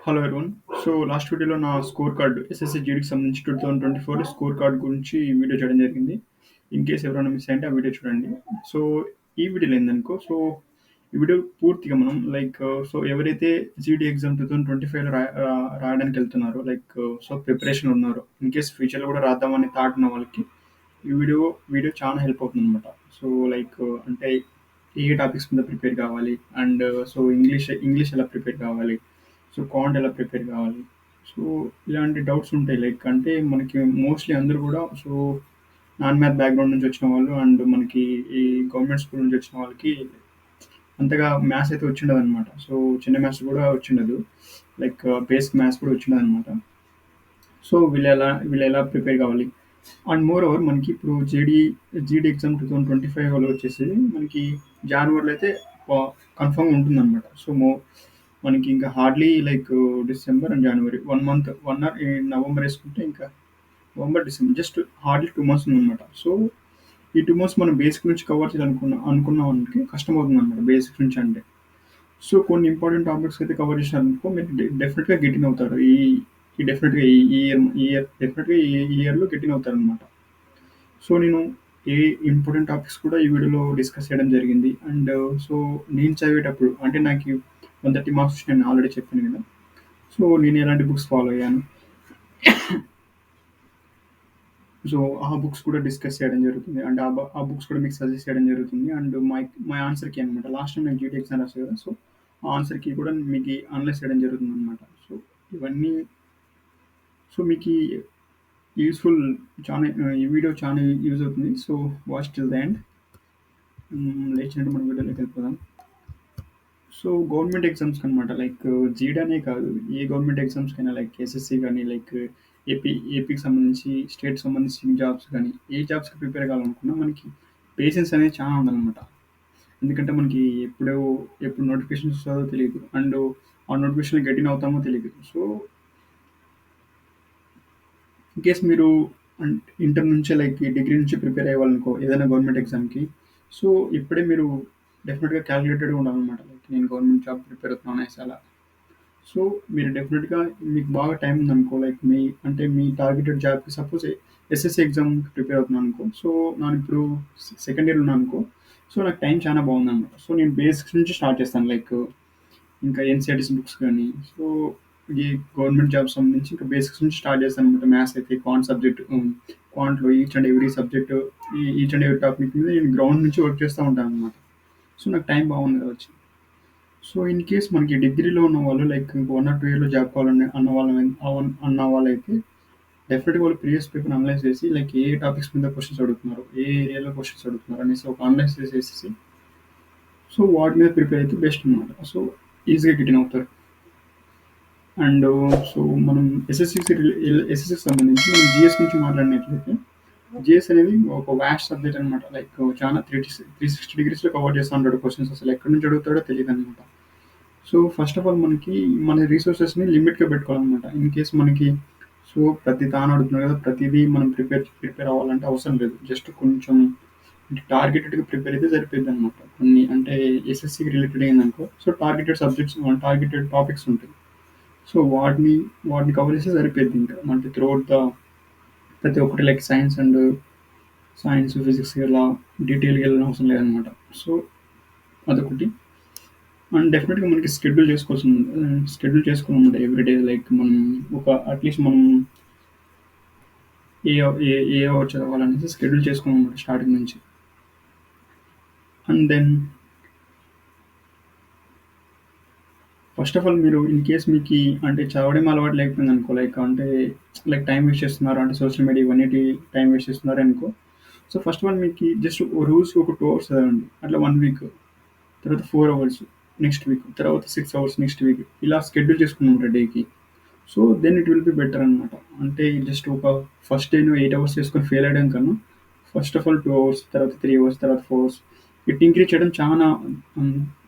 Hello everyone. So last వీడియోలో నా score card SSC జీడీకి సంబంధించి 2024 స్కోర్ కార్డ్ గురించి వీడియో చేయడం జరిగింది. ఇన్ కేస్ ఎవరైనా మిస్ అయింటే ఆ వీడియో చూడండి. సో ఈ వీడియోలో ఏందనుకో, సో ఈ వీడియో పూర్తిగా మనం సో ఎవరైతే జీడీ ఎగ్జామ్ 2025లో రాయడానికి వెళ్తున్నారో సో ప్రిపరేషన్ ఉన్నారో, ఇన్ కేస్ ఫ్యూచర్లో కూడా రాద్దామని థాట్ ఉన్న వాళ్ళకి ఈ వీడియో చాలా హెల్ప్ అవుతుంది అనమాట. సో అంటే ఏ టాపిక్స్ మీద ప్రిపేర్ కావాలి, అండ్ సో ఇంగ్లీష్ ఎలా ప్రిపేర్ కావాలి, సో కాంట్ ఎలా ప్రిపేర్ కావాలి, సో ఇలాంటి డౌట్స్ ఉంటాయి. అంటే మనకి మోస్ట్లీ అందరూ కూడా సో నాన్ మ్యాథ్ బ్యాక్గ్రౌండ్ నుంచి వచ్చిన వాళ్ళు, అండ్ మనకి ఈ గవర్నమెంట్ స్కూల్ నుంచి వచ్చిన వాళ్ళకి అంతగా మ్యాథ్స్ అయితే వచ్చిండదు అనమాట. సో చిన్న మ్యాథ్స్ కూడా వచ్చిండదు, బేసిక్ మ్యాథ్స్ కూడా వచ్చిండదు అనమాట. సో వీళ్ళు ఎలా ప్రిపేర్ కావాలి. అండ్ మోర్ ఓవర్ మనకి ఇప్పుడు జీడీ ఎగ్జామ్ 2025లో వచ్చేసి మనకి జనవరిలో అయితే కన్ఫర్మ్ ఉంటుందన్నమాట. సో మనకి ఇంకా hardly December and January 1 month 1 or November వేసుకుంటే ఇంకా November December just hardly 2 months ఉందన్నమాట. సో ఈ 2 మంత్స్ మనం బేసిక్ నుంచి కవర్ చేయాలనుకున్న వాళ్ళకి కష్టం అవుతుంది అనమాట, బేసిక్ నుంచి అంటే. సో కొన్ని ఇంపార్టెంట్ టాపిక్స్ అయితే కవర్ చేసినారనుకో మీరు డెఫినెట్గా గెటిన్ అవుతారు. డెఫినెట్గా డెఫినెట్గా ఈ ఇయర్లో గెటిన్ అవుతారు అనమాట. సో నేను ఏ ఇంపార్టెంట్ టాపిక్స్ కూడా ఈ వీడియోలో డిస్కస్ చేయడం జరిగింది. అండ్ సో నేను చదివేటప్పుడు అంటే నాకు 130 మార్క్స్ నేను ఆల్రెడీ చెప్పాను కదా. సో నేను ఎలాంటి బుక్స్ ఫాలో అయ్యాను, సో ఆ బుక్స్ కూడా డిస్కస్ చేయడం జరుగుతుంది. అండ్ ఆ బుక్స్ కూడా మీకు సజెస్ట్ చేయడం జరుగుతుంది. అండ్ మై ఆన్సర్కి అనమాట, లాస్ట్ టైం నేను జీటీ ఎగ్జామ్ రాశాను కదా, సో ఆ ఆన్సర్కి కూడా మీకు అనలైజ్ చేయడం జరుగుతుంది అనమాట. సో ఇవన్నీ సో మీకు యూస్ఫుల్, చాలా ఈ వీడియో చాలా యూజ్ అవుతుంది. So watch till the end. లేచినట్టు మన వీడియోలోకి వెళ్ళిపోదాం. సో గవర్నమెంట్ ఎగ్జామ్స్కి అనమాట, జీడీ కాదు, ఏ గవర్నమెంట్ ఎగ్జామ్స్కైనా ఎస్ఎస్సి కానీ ఏపీకి సంబంధించి స్టేట్ సంబంధించిన జాబ్స్ కానీ ఏ జాబ్స్కి ప్రిపేర్ కావాలనుకున్నా మనకి పేషెన్స్ అనేది చాలా ఉండాలన్నమాట. ఎందుకంటే మనకి ఎప్పుడు నోటిఫికేషన్ వస్తుందో తెలియదు, అండ్ ఆ నోటిఫికేషన్ గెటిన్ అవుతామో తెలియదు. సో ఇన్ కేస్ మీరు ఇంటర్ నుంచే డిగ్రీ నుంచి ప్రిపేర్ అయ్యేవాళ్ళనుకో ఏదైనా గవర్నమెంట్ ఎగ్జామ్కి, సో ఇప్పుడే మీరు డెఫినెట్గా క్యాలిక్యులేటెడ్గా ఉండాలన్నమాట. నేను గవర్నమెంట్ జాబ్ ప్రిపేర్ అవుతున్నాను అనేసి అలా. సో మీరు డెఫినెట్గా మీకు బాగా టైం ఉందనుకో, మీ టార్గెటెడ్ జాబ్కి సపోజ్ ఎస్ఎస్సి ఎగ్జామ్కి ప్రిపేర్ అవుతున్నాను అనుకో. సో నేను ఇప్పుడు సెకండ్ ఇయర్ ఉన్నాను అనుకో. సో నాకు టైం చాలా బాగుందన్నమాట. సో నేను బేసిక్స్ నుంచి స్టార్ట్ చేస్తాను, ఇంకా ఎన్సీఆర్టీసీ బుక్స్ కానీ, సో ఈ గవర్నమెంట్ జాబ్స్ సంబంధించి ఇంకా బేసిక్స్ నుంచి స్టార్ట్ చేస్తాను అనమాట. మ్యాథ్స్ అయితే క్వాంట్ సబ్జెక్ట్, క్వాంట్లో each and every subject, each and every topic మీద నేను గ్రౌండ్ నుంచి వర్క్ చేస్తూ ఉంటాను అనమాట. సో నాకు టైం బాగుంది కావచ్చు. సో ఇన్ కేస్ మనకి డిగ్రీలో ఉన్న వాళ్ళు ఇంకా 1 or 2 ఇయర్లో జాబ్ కావాలని అన్న వాళ్ళైతే డెఫినెట్గా వాళ్ళు ప్రీవియస్ పేపర్ అనలైజ్ చేసి ఏ టాపిక్స్ మీద క్వశ్చన్స్ అడుగుతున్నారు, ఏ ఏరియాలో క్వశ్చన్స్ అడుగుతున్నారు అనేసి ఒక అనలైజ్ చేసేసి సో వాటి మీద ప్రిపేర్ అయితే బెస్ట్ అనమాట. సో ఈజీగా గెటిన్ అవుతారు. అండ్ సో మనం ఎస్ఎస్సికి సంబంధించి మనం జిఎస్ నుంచి మాట్లాడినట్లయితే, జిఎస్ అనేది ఒక వ్యాస్ట్ సబ్జెక్ట్ అనమాట. చాలా 360 degreesలో కవర్ చేస్తూ ఉంటాడు క్వశ్చన్స్. అసలు ఎక్కడి నుంచి అడుగుతాడో తెలియదు అనమాట. సో ఫస్ట్ ఆఫ్ ఆల్ మనకి మన రిసోర్సెస్ని లిమిట్గా పెట్టుకోవాలన్నమాట. ఇన్ కేస్ మనకి సో ప్రతి తాను అడుగుతున్నారు కదా, ప్రతిదీ మనం ప్రిపేర్ అవ్వాలంటే అవసరం లేదు. జస్ట్ కొంచెం టార్గెటెడ్గా ప్రిపేర్ అయితే సరిపోద్ది అనమాట. కొన్ని అంటే ఎస్ఎస్సికి రిలేటెడ్ అయిందనుకో, so targeted subjects, targeted topics ఉంటాయి. సో వాటిని కవర్ చేస్తే సరిపోద్ది. ఇంకా అంటే త్రూఅవుట్ ప్రతి ఒక్కటి సైన్స్ ఫిజిక్స్ ఇలా డీటెయిల్గా వెళ్ళిన అవసరం లేదనమాట. సో అదొకటి. అండ్ డెఫినెట్గా మనకి షెడ్యూల్ చేసుకోవాలన్నమాట ఎవ్రీడే. మనం అట్లీస్ట్ మనం ఏ అవర్ చదవాలనేసి షెడ్యూల్ చేసుకోవాలన్నమాట స్టార్టింగ్ నుంచి. And then first of all మీరు ఇన్ కేస్ మీకు అంటే చదవడం అలవాటు లేకపోయింది అనుకో, టైం వేస్ట్ చేస్తున్నారు, అంటే సోషల్ మీడియా ఇవన్నీ టైం వేస్ట్ చేస్తున్నారు అనుకో. సో ఫస్ట్ ఆఫ్ ఆల్ మీకు జస్ట్ రోజు ఒక 2 hours చదవండి. అట్లా 1 week, తర్వాత 4 hours నెక్స్ట్ వీక్, తర్వాత 6 hours నెక్స్ట్ వీక్, ఇలా షెడ్యూల్ చేసుకుని ఉంటారు డేకి. So then it will be better అనమాట. అంటే జస్ట్ ఒక ఫస్ట్ డే నువ్వు 8 hours చేసుకొని ఫెయిల్ అయ్యడం కన్నా, ఫస్ట్ ఆఫ్ ఆల్ 2 hours, తర్వాత 3 hours, తర్వాత 4 hours ఇట్ ఇంక్రీజ్ చేయడం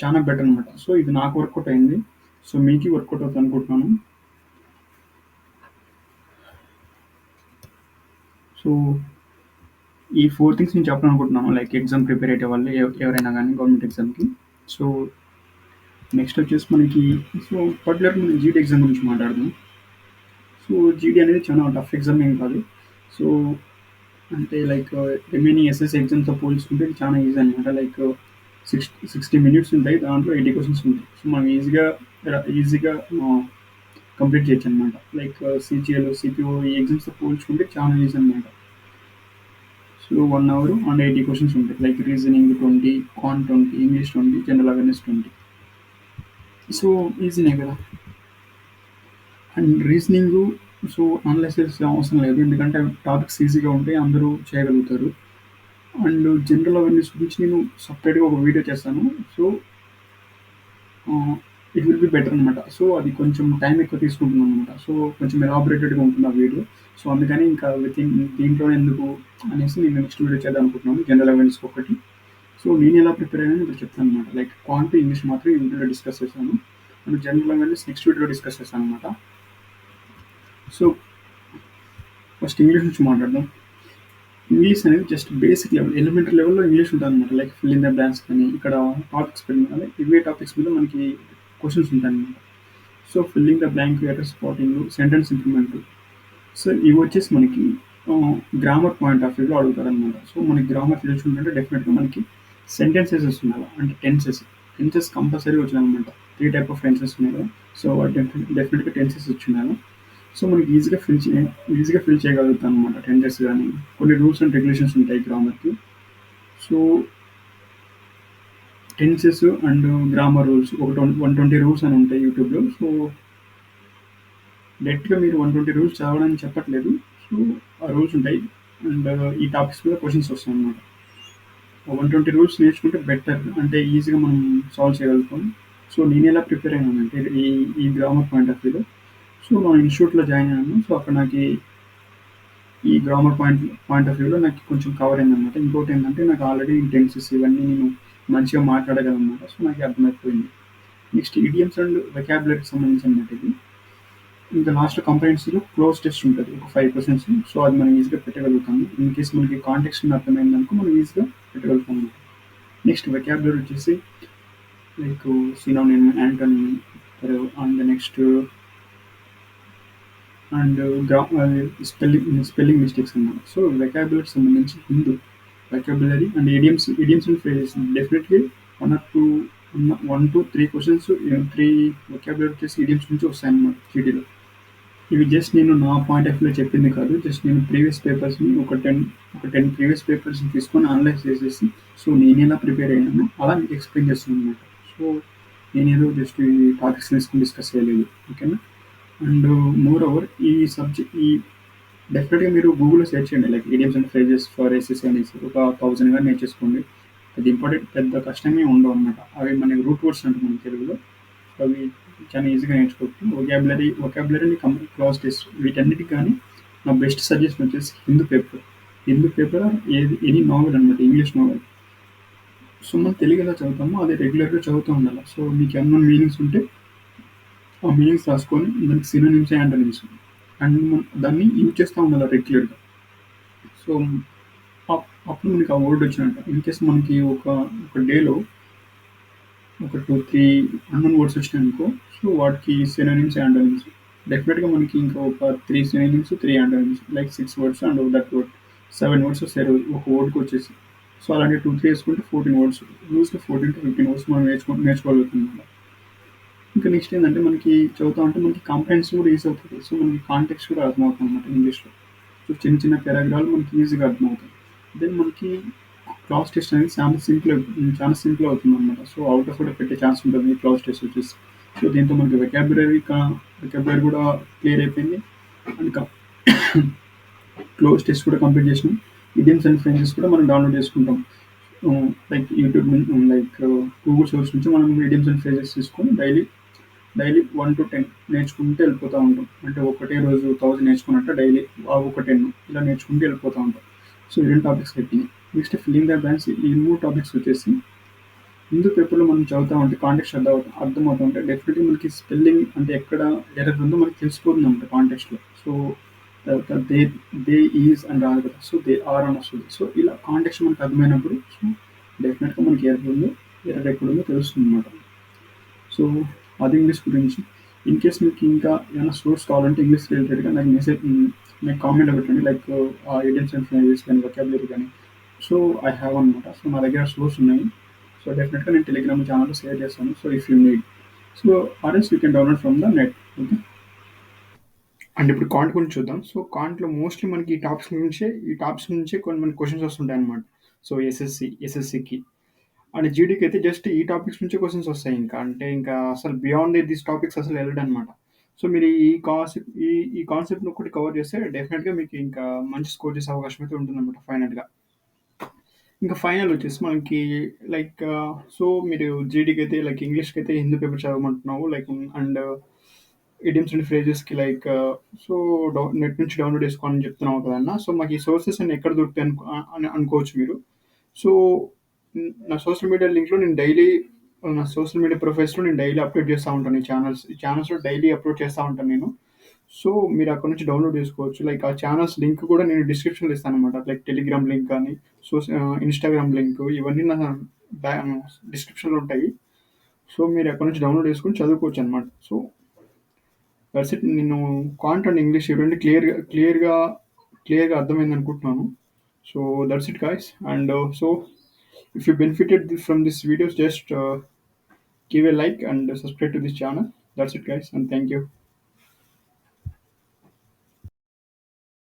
చాలా బెటర్ అనమాట. సో ఇది నాకు వర్కౌట్ అయింది. సో మీకు వర్కౌట్ అవుతుంది అనుకుంటున్నాను. సో ఈ 4 things నేను చెప్పాలనుకుంటున్నాను, ఎగ్జామ్ ప్రిపేర్ అయ్యే వాళ్ళు ఎవరైనా కానీ గవర్నమెంట్ ఎగ్జామ్కి. సో నెక్స్ట్ వచ్చేసి మనకి సో పర్టికులర్గా మనం జీడీ ఎగ్జామ్ గురించి మాట్లాడదాం. సో జీడీ అనేది చాలా టఫ్ ఎగ్జామ్ ఏం కాదు. సో అంటే లైక్ రిమైనింగ్ ఎస్ఎస్సి ఎగ్జామ్స్తో పోల్చుకుంటే ఇది చాలా ఈజీ అనమాట. లైక్ 60 మినిట్స్ ఉంటాయి, దాంట్లో 80 క్వశ్చన్స్ ఉంటాయి. సో మనం ఈజీగా కంప్లీట్ చేయొచ్చు అనమాట. లైక్ సిజిఎల్, సిపిఓ ఈ ఎగ్జామ్స్తో పోల్చుకుంటే చాలా ఈజీ అనమాట. సో 1 అవర్ అండ్ 80 క్వశ్చన్స్ ఉంటాయి. లైక్ రీజనింగ్ 20, కాన్ 20, ఇంగ్లీష్ 20, జనరల్ అవేర్నెస్ 20. సో ఈజీనే కదా. అండ్ రీజనింగ్ సో అనలైజ్ చేసే అవసరం లేదు, ఎందుకంటే టాపిక్స్ ఈజీగా ఉంటాయి, అందరూ చేయగలుగుతారు. అండ్ జనరల్ అవేర్నెస్ గురించి నేను సపరేట్గా ఒక వీడియో చేస్తాను. So it will be better అనమాట. సో అది కొంచెం టైం ఎక్కువ తీసుకుంటుంది అనమాట. సో కొంచెం ఎలాబొరేటెడ్గా ఉంటుంది ఆ వీడియో. సో అందుకని ఇంకా దీంట్లో ఎందుకు అనేసి నేను నెక్స్ట్ వీడియో చేద్దాం అనుకుంటున్నాను, జనరల్ అవేర్నెస్ ఒకటి. సో నేను ఎలా ప్రిపేర్ అయ్యాను ఇప్పుడు చెప్తాను అనమాట. లైక్ క్వాంట్ ఇంగ్లీష్ మాత్రం ఈ వీడియోలో డిస్కస్ చేశాను, అండ్ జనరల్ అవేర్నెస్ నెక్స్ట్ వీడియోలో డిస్కస్ చేశాను అనమాట. సో ఫస్ట్ ఇంగ్లీష్ నుంచి మాట్లాడదాం. ఇంగ్లీష్ అనేది జస్ట్ బేసిక్ లెవెల్, ఎలిమెంటరీ లెవెల్లో ఇంగ్లీష్ ఉంటుంది అనమాట. Like fill in the blanks కానీ ఇక్కడ టాపిక్స్ పెరిగిన ఇవే టాపిక్స్ మీద మనకి క్వశ్చన్స్ ఉంటాయి అనమాట. So filling the blank, letter spotting, sentence improvement. So ఇవి వచ్చేసి మనకి గ్రామర్ పాయింట్ ఆఫ్ వ్యూలో అడుగుతారు అనమాట. సో మనకి గ్రామర్ తెలుసుకుంటే డెఫినెట్గా మనకి సెంటెన్సెస్ ఉండాలి, అంటే టెన్సెస్ కంపల్సరీ వచ్చినాయన్నమాట. 3 టైప్ ఆఫ్ టెన్సెస్ ఉన్నాయి కదా. సో డెఫినెట్గా టెన్సెస్ వచ్చినాను. సో మనకి ఈజీగా ఫిల్ చేయగలుగుతాం అనమాట టెన్సెస్. కానీ కొన్ని రూల్స్ అండ్ రెగ్యులేషన్స్ ఉంటాయి గ్రామర్కి. So tenses and grammar rules ఒక 120 రూల్స్ అని ఉంటాయి యూట్యూబ్లో. సో డైరెక్ట్గా మీరు 120 రూల్స్ చదవడానికి చెప్పట్లేదు. సో ఆ రూల్స్ ఉంటాయి, అండ్ ఈ టాపిక్స్ మీద క్వశ్చన్స్ వస్తాయి అనమాట. 120 రూల్స్ నేర్చుకుంటే బెటర్, అంటే ఈజీగా మనం సాల్వ్ చేయగలుగుతాం. సో నేను ఎలా ప్రిపేర్ అయ్యానంటే ఈ గ్రామర్ పాయింట్ ఆఫ్ వ్యూలో. సో మా ఇన్స్టిట్యూట్లో జాయిన్ అయ్యాను. సో అక్కడ నాకు ఈ గ్రామర్ పాయింట్ ఆఫ్ వ్యూలో నాకు కొంచెం కవర్ అయిందనమాట. ఇంకోటి ఏంటంటే నాకు ఆల్రెడీ టెన్సెస్ ఇవన్నీ నేను మంచిగా మాట్లాడగలనమాట. సో నాకు అర్థమైపోయింది. నెక్స్ట్ ఇడియమ్స్ అండ్ వెకాబులరీకి సంబంధించి అనమాట ఇది. ఇంకా లాస్ట్ కంపరెన్సీలో క్లోజ్ టెస్ట్ ఉంటుంది, ఒక 5 క్వశ్చన్స్. సో అది మనం ఈజీగా పెట్టగలుగుతాము. ఇన్ కేస్ మనకి కాంటెక్స్ట్ అర్థమైందనుకో మనం ఈజీగా పెట్టగలుగుతాము. నెక్స్ట్ వెకాబులరీ వచ్చేసి like synonym, antonym, and next and spelling mistakes అన్నమాట. సో వెకాబులరీకి సంబంధించి Hindu vocabulary and idioms and phrases definitely 1 to 3 questions, 3 vocabulary వచ్చేసి ఇడియమ్స్ నుంచి వస్తాయన్నమాట జీడీలో. ఇవి జస్ట్ నేను నా పాయింట్ ఆఫ్ వ్యూలో చెప్పింది కాదు, జస్ట్ నేను ప్రీవియస్ పేపర్స్ని ఒక 10 ప్రీవియస్ పేపర్స్ని తీసుకొని అనలైజ్ చేసేసి సో నేను ఎలా ప్రిపేర్ అయ్యాను అలా మీకు ఎక్స్ప్లెయిన్ చేస్తున్నాను అనమాట. సో నేనేదో జస్ట్ ఈ టాపిక్స్ తీసుకొని డిస్కస్ చేయలేదు, ఓకేనా. అండ్ మోర్ ఓవర్ ఈ డెఫినెట్గా మీరు గూగుల్లో సెర్చ్ చేయండి, like idioms and phrases for SSC అనేసి ఒక 1000 కానీ నేర్చేసుకోండి. అది ఇంపార్టెంట్, పెద్ద కష్టమే ఉండవు అనమాట. అవి మనకి రూట్ వర్డ్స్ అంటాం మన తెలుగులో. అవి చాలా ఈజీగా నేర్చుకోవచ్చు. వొకాబులరీ క్లాస్ టెస్ట్ వీటన్నిటికి కానీ నా బెస్ట్ సజెషన్ వచ్చేసి హిందూ పేపర్ ఎనీ నావెల్ అనమాట, ఇంగ్లీష్ నావెల్. సో మనం తెలుగు ఎలా చదువుతామో అదే రెగ్యులర్గా చదువుతూ ఉండాలి. సో మీకు ఎన్నో మీనింగ్స్ ఉంటే ఆ మీనింగ్స్ రాసుకొని దానికి సినోనిమ్స్, యాంటోనిమ్స్ అండ్ దాన్ని యూజ్ చేస్తూ ఉండాలి రెగ్యులర్గా. సో అప్పుడు మనకి ఆ వర్డ్ వచ్చినట్టు. ఇన్ కేస్ మనకి ఒక డేలో ఒక 2-3 అన్నోన్ వర్డ్స్ వచ్చినాయనుకో, సో వాటికి సినోనిమ్స్, యాంటోనిమ్స్ డెఫినెట్గా మనకి ఇంకా ఒక 3 synonyms, 3 antonyms, like 6 words and that word 7 words వస్తాయి ఒక వర్డ్కి వచ్చేసి. సో అలాంటి 2-3 వేసుకుంటే 14 వర్డ్స్, లూజ్గా 14 to 15 వర్డ్స్ మనం నేర్చుకోగలుగుతున్నాం. ఇంకా నెక్స్ట్ ఏంటంటే మనకి చదువుతా ఉంటే మనకి కాంప్రహెన్స్ కూడా ఈజీ అవుతుంది. సో మనకి కాంటెక్స్ట్ కూడా అర్థమవుతుంది అనమాట ఇంగ్లీష్లో. సో చిన్న పారాగ్రాఫ్లు మనకి ఈజీగా అర్థమవుతాయి. దెన్ మనకి క్లాస్ టెస్ట్ అనేది చాలా సింపుల్ అవుతుంది అనమాట. సో అవుట్ ఆఫ్ కూడా పెట్టే ఛాన్స్ ఉంటుంది క్లాస్ టెస్ట్ వచ్చేసి. సో దీంతో మనకి వెకాబులరీ కూడా క్లియర్ అయిపోయింది, అండ్ క్లోజ్ టెస్ట్ కూడా కంప్లీట్ చేసినాం. ఇడియమ్స్ అండ్ ఫ్రేజెస్ కూడా మనం డౌన్లోడ్ చేసుకుంటాం, like YouTube like Google source నుంచి మనం ఇడియమ్స్ అండ్ ఫ్రేజెస్ తీసుకొని డైలీ 1 to 10 నేర్చుకుంటూ వెళ్ళిపోతూ ఉంటాం. అంటే ఒకటే రోజు 1000 నేర్చుకున్నట్టు డైలీ ఒక 10 ఇలా నేర్చుకుంటూ వెళ్ళిపోతూ ఉంటాం. సో ఈ 2 టాపిక్స్ పెట్టినాయి. నెక్స్ట్ ఫిల్లింగ్ ద బ్లాంక్స్, ఈ 3 టాపిక్స్ వచ్చేసి హిందూ పేపర్లో మనం చదువుతూ ఉంటే కాంటెక్స్ట్ అర్థమవుతుంటే డెఫినెట్గా మనకి స్పెల్లింగ్ అంటే ఎక్కడ ఎర్రర్ ఉందో మనకి తెలిసిపోతుంది అనమాట కాంటెక్స్ట్లో. సో దే ఈజ్ అని రాదు కదా, సో దే ఆర్ అని వస్తుంది. సో ఇలా కాంటెక్స్ట్ మనకు అర్థమైనప్పుడు సో డెఫినెట్గా మనకి ఎర్రర్ ఎక్కడ ఉందో తెలుస్తుంది అనమాట. సో అది ఇంగ్లీష్ గురించి. ఇన్ కేస్ మీకు ఇంకా ఏమైనా సోర్స్ కావాలంటే ఇంగ్లీష్ రిలేటెడ్‌గా నాకు నాకు కామెంట్‌లో పెట్టండి. లైక్ ఐడియమ్స్ అండ్ ఫ్రేజెస్ గాని, వొకాబులరీ గాని. సో, ఐ హావ్ అనమాట. సో, నా దగ్గర సోర్స్ ఉన్నాయి. సో, డెఫినిట్‌గా నేను టెలిగ్రామ్ ఛానెల్‌లో షేర్ చేస్తాను. So, if you need. So, or else you can download from the net. Okay. And ఇప్పుడు కాంట్ గురించి చూద్దాం. సో, కాంట్‌లో మోస్ట్‌లీ మనకి ఈ టాపిక్స్ నుంచే కొన్ని మనకి క్వెషన్స్ వస్తుంటాయన్నమాట. సో, ఎస్ఎస్‌సికి. అండ్ జీడీకి అయితే జస్ట్ ఈ టాపిక్స్ నుంచే క్వెషన్స్ వస్తాయి ఇంకా. అంటే ఇంకా అసలు బియాండ్ దిస్ టాపిక్స్ అసలు వెళ్ళడనమాట. సో, మీరు ఈ కాన్సెప్ట్‌ని ఒక్కటి కవర్ చేస్తే డెఫినిట్‌గా మీకు ఇంకా మంచి స్కోర్ చేసే అవకాశం అయితే ఉంటుందన్నమాట ఫైనల్‌గా. ఇంకా ఫైనల్ వచ్చేసి మనకి లైక్ సో మీరు జీడీకి అయితే లైక్ ఇంగ్లీష్‌కి అయితే హిందీ పేపర్ చదవమంటున్నావు. లైక్ అండ్ ఇడియమ్స్ అండ్ ఫ్రేజెస్‌కి లైక్ సో నెట్ నుంచి డౌన్‌లోడ్ చేసుకో అని చెప్తున్నావు కదన్నా. సో మాకు ఈ సోర్సెస్ అన్ని ఎక్కడ దొరుకుతాయి అని అనుకోవచ్చు మీరు. సో నా సోషల్ మీడియా లింక్‌లో నేను డైలీ నా సోషల్ మీడియా ప్రొఫైల్స్‌లో నేను డైలీ అప్డేట్ చేస్తా ఉంటాను ఈ ఛానల్స్‌లో డైలీ అప్లోడ్ చేస్తా ఉంటాను నేను. సో మీరు అక్కడి నుంచి డౌన్‌లోడ్ చేసుకోవచ్చు. లైక్ ఆ ఛానల్స్ లింక్ కూడా నేను డిస్క్రిప్షన్‌లో ఇస్తాననమాట. లైక్ టెలిగ్రామ్ లింక్ కానీ, ఇన్‌స్టాగ్రామ్ లింక్ ఇవన్నీ నా బ్యా డిస్క్రిప్షన్‌లో ఉంటాయి. సో మీరు అక్కడి నుంచి డౌన్‌లోడ్ చేసుకొని చదువుకోవచ్చనమాట. So that's it. నేను కాంట్ అండ్ ఇంగ్లీష్ ఈ 2 క్లియర్‌గా అర్థమైందనుకుంటున్నాను. So that's it guys. And so if you benefited from this videos just give a like and subscribe to this channel. That's it guys, and thank you.